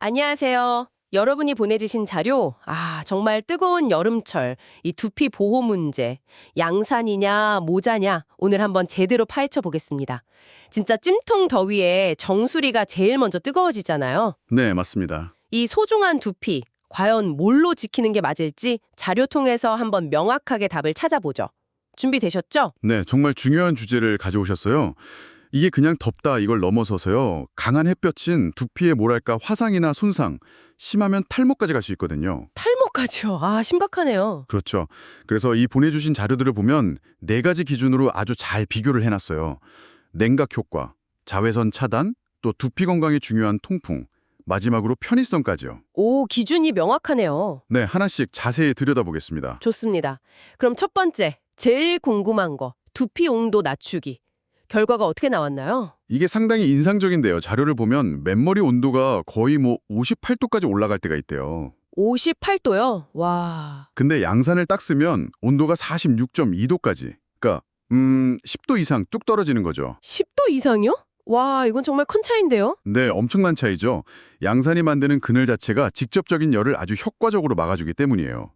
안녕하세요. 여러분이 보내주신 자료, 정말 뜨거운 여름철, 이 두피 보호 문제, 양산이냐, 모자냐, 오늘 한번 제대로 파헤쳐 보겠습니다. 진짜 찜통 더위에 정수리가 제일 먼저 뜨거워지잖아요. 네, 맞습니다. 이 소중한 두피, 과연 뭘로 지키는 게 맞을지 자료 통해서 한번 명확하게 답을 찾아보죠. 준비되셨죠? 네, 정말 중요한 주제를 가져오셨어요. 이게 그냥 덥다 이걸 넘어서서요. 강한 햇볕은 두피에 뭐랄까 화상이나 손상, 심하면 탈모까지 갈 수 있거든요. 탈모까지요. 심각하네요. 그렇죠. 그래서 이 보내주신 자료들을 보면 네 가지 기준으로 아주 잘 비교를 해놨어요. 냉각 효과, 자외선 차단, 또 두피 건강에 중요한 통풍, 마지막으로 편의성까지요. 오, 기준이 명확하네요. 네, 하나씩 자세히 들여다보겠습니다. 좋습니다. 그럼 첫 번째, 제일 궁금한 거, 두피 온도 낮추기. 결과가 어떻게 나왔나요? 이게 상당히 인상적인데요. 자료를 보면 맨머리 온도가 거의 58도까지 올라갈 때가 있대요. 58도요? 와, 근데 양산을 딱 쓰면 온도가 46.2도까지. 그러니까 10도 이상 뚝 떨어지는 거죠. 10도 이상이요? 와, 이건 정말 큰 차이인데요? 네, 엄청난 차이죠. 양산이 만드는 그늘 자체가 직접적인 열을 아주 효과적으로 막아주기 때문이에요.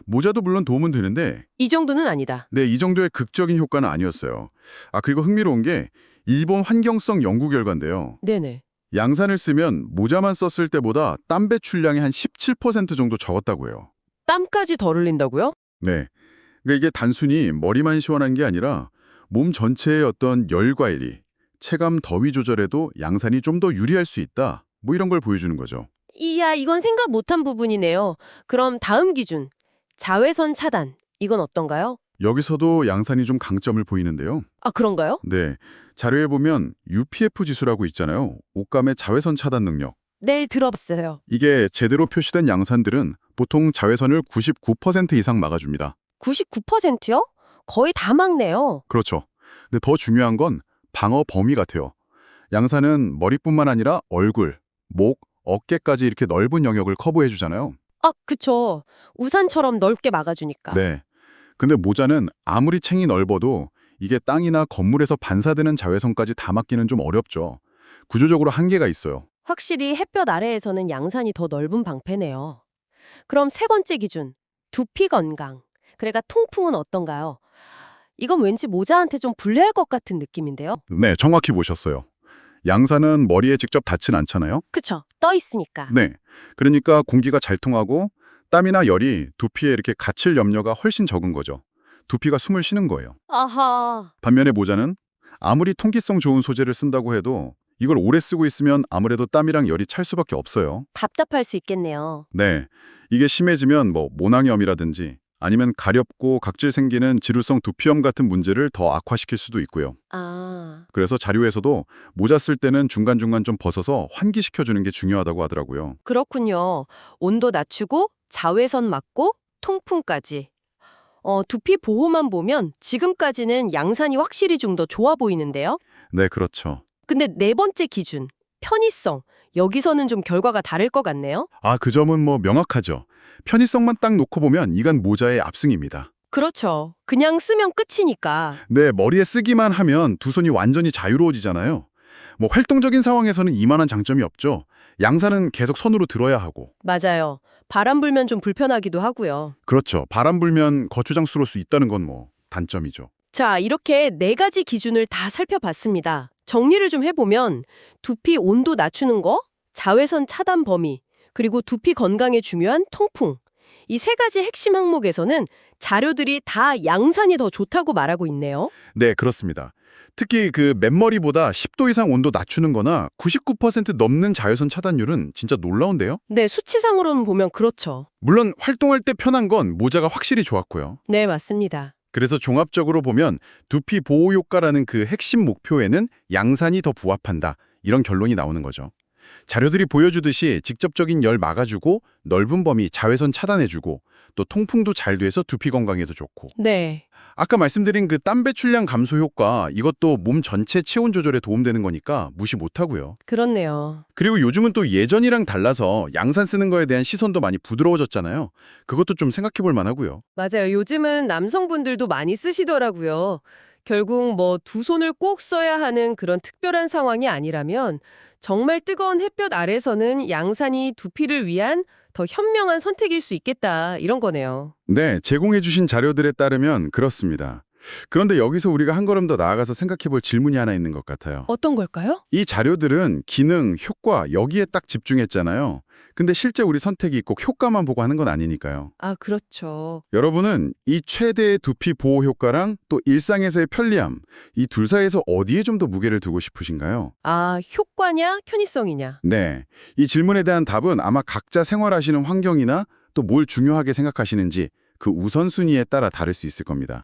모자도 물론 도움은 되는데 이 정도는 아니다. 네, 이 정도의 극적인 효과는 아니었어요. 그리고 흥미로운 게 일본 환경성 연구 결과인데요. 네네. 양산을 쓰면 모자만 썼을 때보다 땀 배출량이 한 17% 정도 적었다고 해요. 땀까지 덜 흘린다고요? 네. 그러니까 이게 단순히 머리만 시원한 게 아니라 몸 전체의 어떤 열 관리, 체감 더위 조절에도 양산이 좀 더 유리할 수 있다. 이런 걸 보여주는 거죠. 이야, 이건 생각 못한 부분이네요. 그럼 다음 기준, 자외선 차단. 이건 어떤가요? 여기서도 양산이 좀 강점을 보이는데요. 그런가요? 네. 자료에 보면 UPF 지수라고 있잖아요. 옷감의 자외선 차단 능력. 네, 들어봤어요. 이게 제대로 표시된 양산들은 보통 자외선을 99% 이상 막아줍니다. 99%요? 거의 다 막네요. 그렇죠. 근데 더 중요한 건 방어 범위 같아요. 양산은 머리뿐만 아니라 얼굴, 목, 어깨까지 이렇게 넓은 영역을 커버해주잖아요. 그쵸. 우산처럼 넓게 막아주니까. 네. 근데 모자는 아무리 챙이 넓어도 이게 땅이나 건물에서 반사되는 자외선까지 다 막기는 좀 어렵죠. 구조적으로 한계가 있어요. 확실히 햇볕 아래에서는 양산이 더 넓은 방패네요. 그럼 세 번째 기준, 두피 건강. 그래가 통풍은 어떤가요? 이건 왠지 모자한테 좀 불리할 것 같은 느낌인데요. 네, 정확히 보셨어요. 양산은 머리에 직접 닿진 않잖아요. 그쵸? 떠 있으니까. 네. 그러니까 공기가 잘 통하고 땀이나 열이 두피에 이렇게 갇힐 염려가 훨씬 적은 거죠. 두피가 숨을 쉬는 거예요. 아하. 반면에 모자는 아무리 통기성 좋은 소재를 쓴다고 해도 이걸 오래 쓰고 있으면 아무래도 땀이랑 열이 찰 수밖에 없어요. 답답할 수 있겠네요. 네. 이게 심해지면 모낭염이라든지 아니면 가렵고 각질 생기는 지루성 두피염 같은 문제를 더 악화시킬 수도 있고요. 그래서 자료에서도 모자 쓸 때는 중간중간 좀 벗어서 환기시켜주는 게 중요하다고 하더라고요. 그렇군요. 온도 낮추고 자외선 막고 통풍까지. 두피 보호만 보면 지금까지는 양산이 확실히 좀 더 좋아 보이는데요. 네, 그렇죠. 근데 네 번째 기준, 편의성. 여기서는 좀 결과가 다를 것 같네요. 그 점은 명확하죠. 편의성만 딱 놓고 보면 이건 모자의 압승입니다. 그렇죠. 그냥 쓰면 끝이니까. 네, 머리에 쓰기만 하면 두 손이 완전히 자유로워지잖아요. 활동적인 상황에서는 이만한 장점이 없죠. 양산은 계속 손으로 들어야 하고. 맞아요. 바람 불면 좀 불편하기도 하고요. 그렇죠. 바람 불면 거추장스러울 수 있다는 건 단점이죠. 자, 이렇게 네 가지 기준을 다 살펴봤습니다. 정리를 좀 해보면 두피 온도 낮추는 거, 자외선 차단 범위, 그리고 두피 건강에 중요한 통풍. 이 세 가지 핵심 항목에서는 자료들이 다 양산이 더 좋다고 말하고 있네요. 네, 그렇습니다. 특히 맨머리보다 10도 이상 온도 낮추는 거나 99% 넘는 자외선 차단율은 진짜 놀라운데요? 네, 수치상으로는 보면 그렇죠. 물론 활동할 때 편한 건 모자가 확실히 좋았고요. 네, 맞습니다. 그래서 종합적으로 보면 두피 보호 효과라는 그 핵심 목표에는 양산이 더 부합한다. 이런 결론이 나오는 거죠. 자료들이 보여주듯이 직접적인 열 막아주고 넓은 범위 자외선 차단해주고 또 통풍도 잘 돼서 두피 건강에도 좋고 네. 아까 말씀드린 그 땀 배출량 감소 효과 이것도 몸 전체 체온 조절에 도움되는 거니까 무시 못하고요. 그렇네요. 그리고 요즘은 또 예전이랑 달라서 양산 쓰는 거에 대한 시선도 많이 부드러워졌잖아요. 그것도 좀 생각해 볼 만하고요. 맞아요. 요즘은 남성분들도 많이 쓰시더라고요. 결국 두 손을 꼭 써야 하는 그런 특별한 상황이 아니라면 정말 뜨거운 햇볕 아래서는 양산이 두피를 위한 더 현명한 선택일 수 있겠다, 이런 거네요. 네, 제공해 주신 자료들에 따르면 그렇습니다. 그런데 여기서 우리가 한 걸음 더 나아가서 생각해 볼 질문이 하나 있는 것 같아요. 어떤 걸까요? 이 자료들은 기능, 효과, 여기에 딱 집중했잖아요. 근데 실제 우리 선택이 꼭 효과만 보고 하는 건 아니니까요. 아, 그렇죠. 여러분은 이 최대의 두피 보호 효과랑 또 일상에서의 편리함, 이 둘 사이에서 어디에 좀 더 무게를 두고 싶으신가요? 아, 효과냐, 편의성이냐. 네, 이 질문에 대한 답은 아마 각자 생활하시는 환경이나 또 뭘 중요하게 생각하시는지 그 우선순위에 따라 다를 수 있을 겁니다.